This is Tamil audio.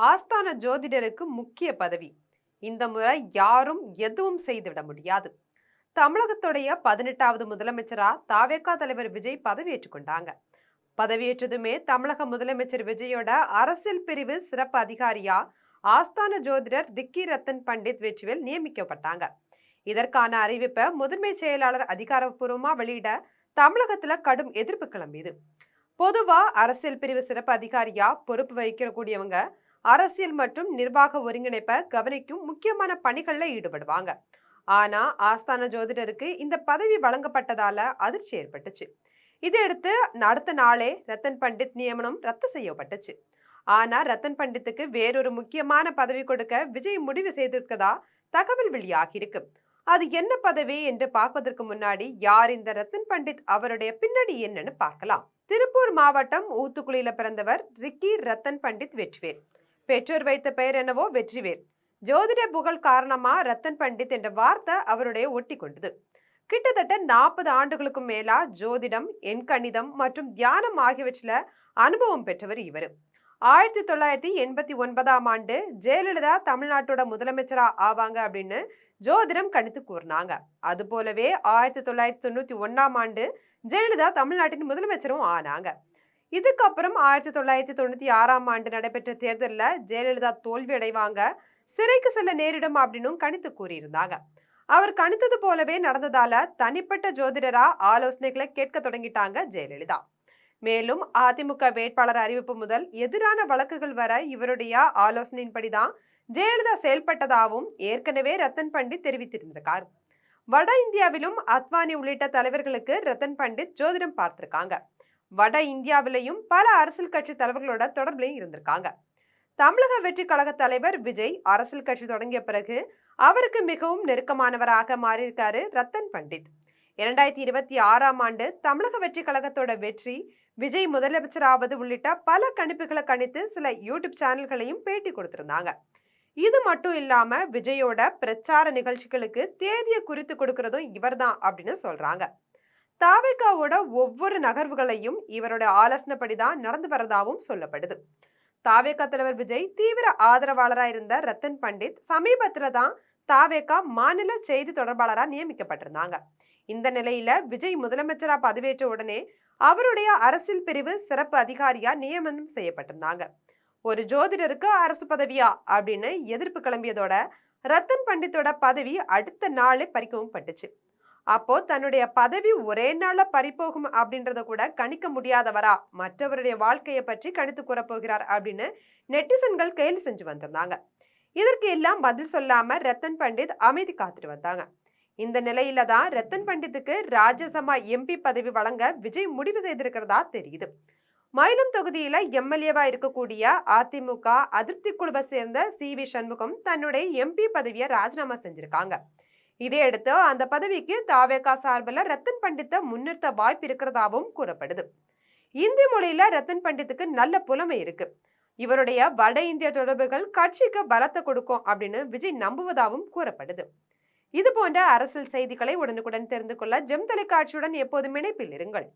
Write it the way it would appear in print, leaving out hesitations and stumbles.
ஆஸ்தான ஜோதிடருக்கு முக்கிய பதவி. இந்த முறை யாரும் எதுவும் செய்துவிட முடியாது. தமிழகத்துடைய 18வது முதலமைச்சரா தாவேகா தலைவர் விஜய் பதவியேற்றுக் கொண்டாங்க. பதவியேற்றதுமே தமிழக முதலமைச்சர் விஜயோட அரசியல் பிரிவு சிறப்பு அதிகாரியா ஆஸ்தான ஜோதிடர் ரிக்கி ரத்தன் பண்டித் வெற்றிவேல் நியமிக்கப்பட்டாங்க. இதற்கான அறிவிப்பை முதன்மை செயலாளர் அதிகாரப்பூர்வமா வெளியிட தமிழகத்துல கடும் எதிர்ப்பு கிளம்பியது. பொதுவா அரசியல் பிரிவு சிறப்பு அதிகாரியா பொறுப்பு வகிக்கக்கூடியவங்க அரசியல் மற்றும் நிர்வாக ஒருங்கிணைப்பை கவனிக்கும் முக்கியமான பணிகள்ல ஈடுபடுவாங்க. ஆனா ஆஸ்தான ஜோதிடருக்கு இந்த பதவி வழங்கப்பட்டதால அதிர்ச்சி ஏற்பட்டுச்சு. இதையடுத்து அடுத்த நாளே ரத்தன் பண்டித் நியமனம் ரத்து செய்யப்பட்டுச்சு. ஆனா ரத்தன் பண்டித்துக்கு வேறொரு முக்கியமான பதவி கொடுக்க விஜய் முடிவு செய்திருக்கதா தகவல் வெளியாகி இருக்கு. அது என்ன பதவி என்று பார்ப்பதற்கு முன்னாடி யார் இந்த ரத்தன் பண்டித், அவருடைய பின்னணி என்னன்னு பார்க்கலாம். திருப்பூர் மாவட்டம் ஊத்துக்குளியில பிறந்தவர் ரிக்கி ரத்தன் பண்டித் வெற்றிவேல். பெற்றோர் வைத்த பெயர் என்னவோ வெற்றிவேல். ஜோதிட புகழ் காரணமா ரத்தன் பண்டித் என்ற வார்த்தை அவருடைய ஒட்டி கொண்டது. கிட்டத்தட்ட 40 ஆண்டுகளுக்கும் மேலா ஜோதிடம், எண்கணிதம் மற்றும் தியானம் ஆகியவற்றில அனுபவம் பெற்றவர் இவர். 1989ஆம் ஆண்டு ஜெயலலிதா தமிழ்நாட்டோட முதலமைச்சரா ஆவாங்க அப்படின்னு ஜோதிடம் கணித்து கூறினாங்க. அது போலவே 1991ஆம் ஆண்டு ஜெயலலிதா தமிழ்நாட்டின் முதலமைச்சரும் ஆனாங்க. இதுக்கப்புறம் 1996ஆம் ஆண்டு நடைபெற்ற தேர்தலில் ஜெயலலிதா தோல்வி அடைவாங்க, சிறைக்கு செல்ல நேரிடும் அப்படின்னு கணித்து கூறியிருந்தாங்க. அவர் கணித்தது போலவே நடந்ததால தனிப்பட்ட ஜோதிடரா ஆலோசனைகளை கேட்க தொடங்கிட்டாங்க ஜெயலலிதா. மேலும் அதிமுக வேட்பாளர் அறிவிப்பு முதல் எதிரான வழக்குகள் வர இவருடைய ஆலோசனையின்படிதான் ஜெயலலிதா செயல்பட்டதாகவும் ஏற்கனவே ரத்தன் பண்டித் தெரிவித்திருந்திருக்கார். வட இந்தியாவிலும் அத்வானி உள்ளிட்ட தலைவர்களுக்கு ரத்தன் பண்டித் ஜோதிடம் பார்த்திருக்காங்க. வட இந்தியாவிலையும் பல அரசியல் கட்சி தலைவர்களோட தொடர்புலையும் இருந்திருக்காங்க. தமிழக வெற்றி கழக தலைவர் விஜய் அரசியல் கட்சி தொடங்கிய பிறகு அவருக்கு மிகவும் நெருக்கமானவராக மாறியிருக்காரு ரத்தன் பண்டித். 2026ஆம் ஆண்டு தமிழக வெற்றி கழகத்தோட வெற்றி, விஜய் முதலமைச்சராவது உள்ளிட்ட பல கணிப்புகளை கணித்து சில யூடியூப் சேனல்களையும் பேட்டி கொடுத்திருந்தாங்க. இது மட்டும் இல்லாம விஜயோட பிரச்சார நிகழ்ச்சிகளுக்கு தேதியை குறித்து கொடுக்கறதும் இவர்தான் அப்படின்னு சொல்றாங்க. தாவேகாவோட ஒவ்வொரு நகர்வுகளையும் இவரோட ஆலோசனைப்படிதான் நடந்து வரதாகவும் சொல்லப்படுது. தாவேகா தலைவர் விஜய் தீவிர ஆதரவாளரா இருந்த ரத்தன் பண்டித் சமீபத்துல தான் தாவேகா மாநில செய்தி தொடர்பாளரா நியமிக்கப்பட்டிருந்தாங்க. இந்த நிலையில விஜய் முதலமைச்சரா பதவியேற்ற உடனே அவருடைய அரசியல் பிரிவு சிறப்பு அதிகாரியா நியமனம் செய்யப்பட்டிருந்தாங்க. ஒரு ஜோதிடருக்கு அரசு பதவியா அப்படின்னு எதிர்ப்பு கிளம்பியதோட ரத்தன் பண்டித்தோட பதவி அடுத்த நாளே பறிக்கவும் பட்டுச்சு. அப்போ தன்னுடைய பதவி ஒரே நாள்ல பறிப்போகும் அப்படின்றத கூட கணிக்க முடியாதவரா மற்றவருடைய வாழ்க்கையை பற்றி கணித்து கூறப்போகிறார் அப்படின்னு நெட்டிசன்கள் கேலி செஞ்சு வந்திருந்தாங்க. இதற்கு எல்லாம் பதில் சொல்லாம ரத்தன் பண்டித் அமைதி காத்துட்டு வந்தாங்க. இந்த நிலையில தான் ரத்தன் பண்டித்துக்கு ராஜ்யசபா எம்பி பதவி வழங்க விஜய் முடிவு செய்திருக்கிறதா தெரியுது. மயிலம் தொகுதியில எம்எல்ஏவா இருக்கக்கூடிய அதிமுக அதிருப்தி குழுவை சேர்ந்த சி.வி. சண்முகம் தன்னுடைய எம்பி பதவியை ராஜினாமா செஞ்சிருக்காங்க. இதையடுத்து அந்த பதவிக்கு தாவேகா சார்பில் ரத்தன் பண்டித்தை முன்னிறுத்த வாய்ப்பு இருக்கிறதாவும் கூறப்படுது. இந்தி மொழியில ரத்தன் பண்டித்துக்கு நல்ல புலமை இருக்கு. இவருடைய வட இந்திய தொடர்புகள் கட்சிக்கு பலத்தை கொடுக்கும் அப்படின்னு விஜய் நம்புவதாகவும் கூறப்படுது. இது போன்ற அரசியல் செய்திகளை உடனுக்குடன் தெரிந்து கொள்ள ஜெம் தொலைக்காட்சியுடன் எப்போதும் இணைப்பில் இருங்கள்.